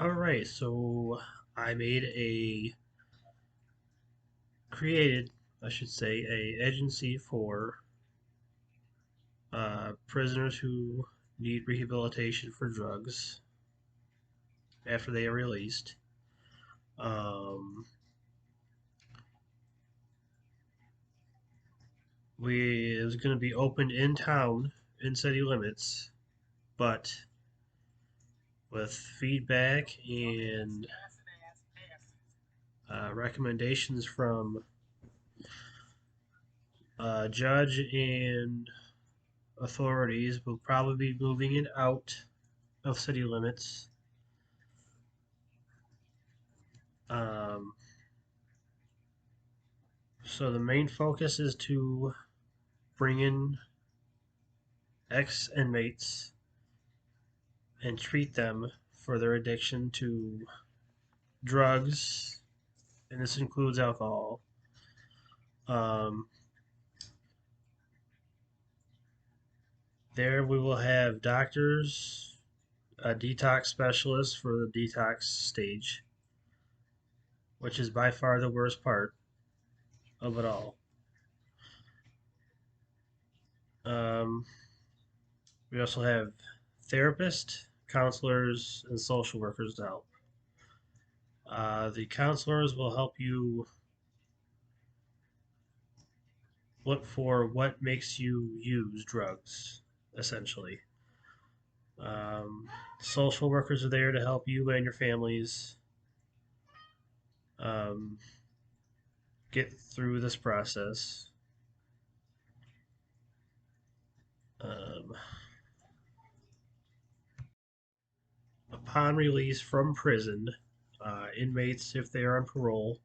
Alright, so I made a created, I should say, a agency for prisoners who need rehabilitation for drugs after they are released. Um, it was going to be opened in town, in city limits, but with feedback and recommendations from judge and authorities, we'll probably be moving it out of city limits. Um, so the main focus is to bring in ex-inmates and treat them for their addiction to drugs, and this includes alcohol. Um, there we will have doctors, a detox specialist for the detox stage, which is by far the worst part of it all. Um, we also have therapists, counselors, and social workers to help. The counselors will help you look for what makes you use drugs, essentially. Um, Social workers are there to help you and your families um, get through this process. Um, Upon release from prison, inmates, if they are on parole,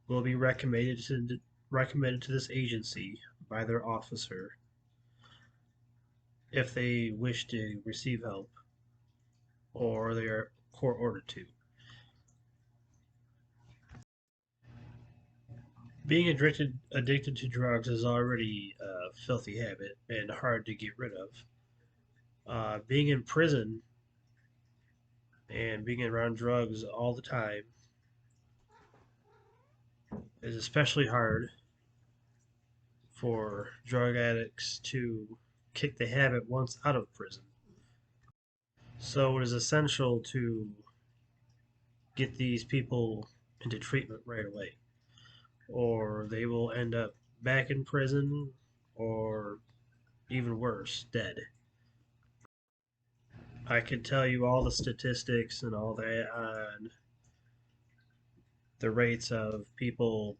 will be recommended to this agency by their officer if they wish to receive help or they are court ordered to. Being addicted to drugs is already a filthy habit and hard to get rid of. Being in prison and being around drugs all the time is especially hard for drug addicts to kick the habit once out of prison. So it is essential to get these people into treatment right away, or they will end up back in prison, or even worse, dead. I could tell you all the statistics and all that on the rates of people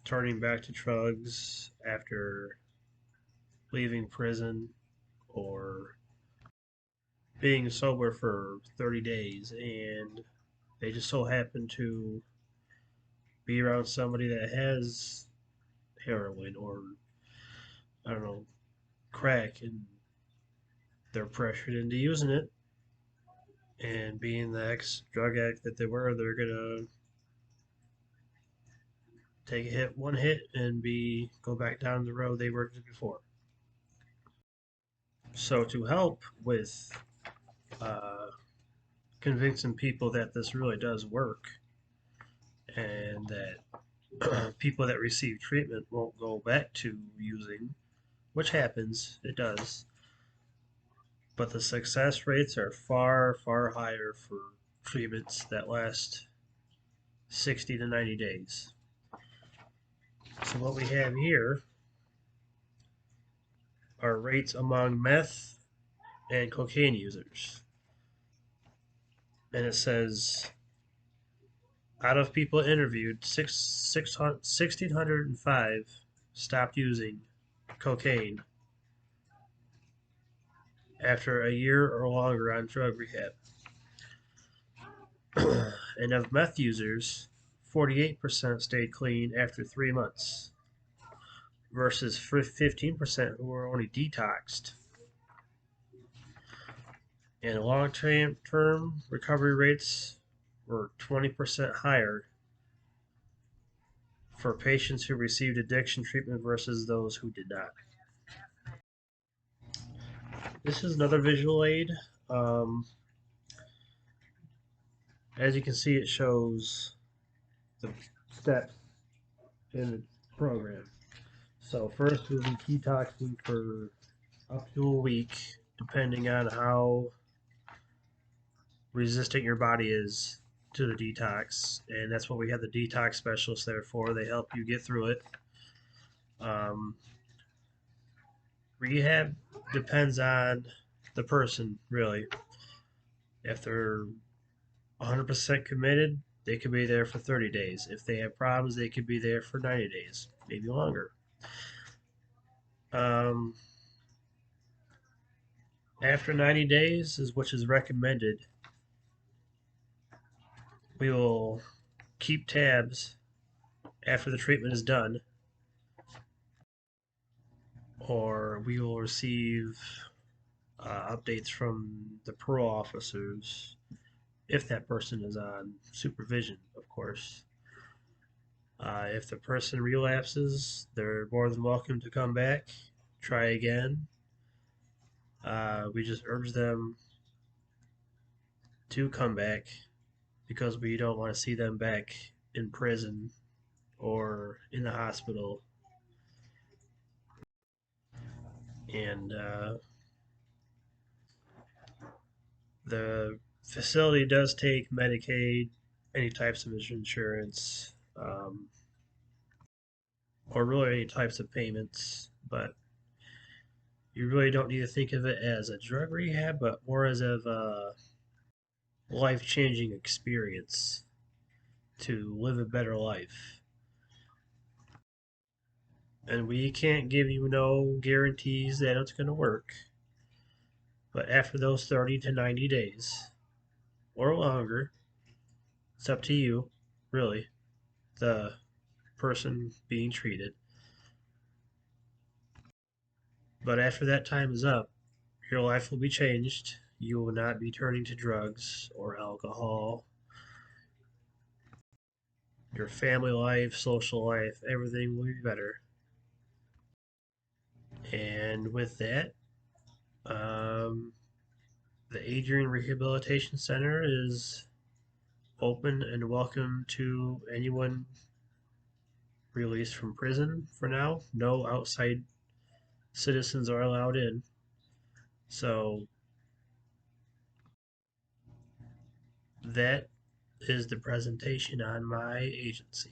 turning back to drugs after leaving prison or being sober for 30 days and they just so happen to be around somebody that has heroin or I don't know, crack, and they're pressured into using it, and being the ex drug addict that they were, they're gonna take a one hit and be go back down the road they were before. So to help with uh, convincing people that this really does work and that people that receive treatment won't go back to using, which happens, it does, but the success rates are far, far higher for treatments that last 60 to 90 days. So what we have here are rates among meth and cocaine users. And it says out of people interviewed, 1,605 stopped using cocaine after a year or longer on drug rehab. And of meth users, 48% stayed clean after 3 months versus 15% who were only detoxed. And long-term recovery rates were 20% higher for patients who received addiction treatment versus those who did not. This is another visual aid. Um, As you can see, it shows the steps in the program. So first we'll be detoxing for up to a week, depending on how resistant your body is to the detox, and that's what we have the detox specialists there for. They help you get through it. Um, Rehab depends on the person, really. If they're 100% committed, they could be there for 30 days. If they have problems, they could be there for 90 days, maybe longer. Um, After 90 days, is which is recommended, we will keep tabs after the treatment is done, or we will receive updates from the parole officers if that person is on supervision, of course. If the person relapses, they're more than welcome to come back, try again. We just urge them to come back because we don't want to see them back in prison or in the hospital. And the facility does take Medicaid, any types of insurance, or really any types of payments, but you really don't need to think of it as a drug rehab, but more as of a life changing experience to live a better life. And we can't give you no guarantees that it's going to work, but after those 30 to 90 days or longer, it's up to you, really, the person being treated. But after that time is up, your life will be changed. You will not be turning to drugs or alcohol. Your family life, social life, everything will be better. And with that, um, the Adrian Rehabilitation Center is open and welcome to anyone released from prison for now. No outside citizens are allowed in. So that is the presentation on my agency.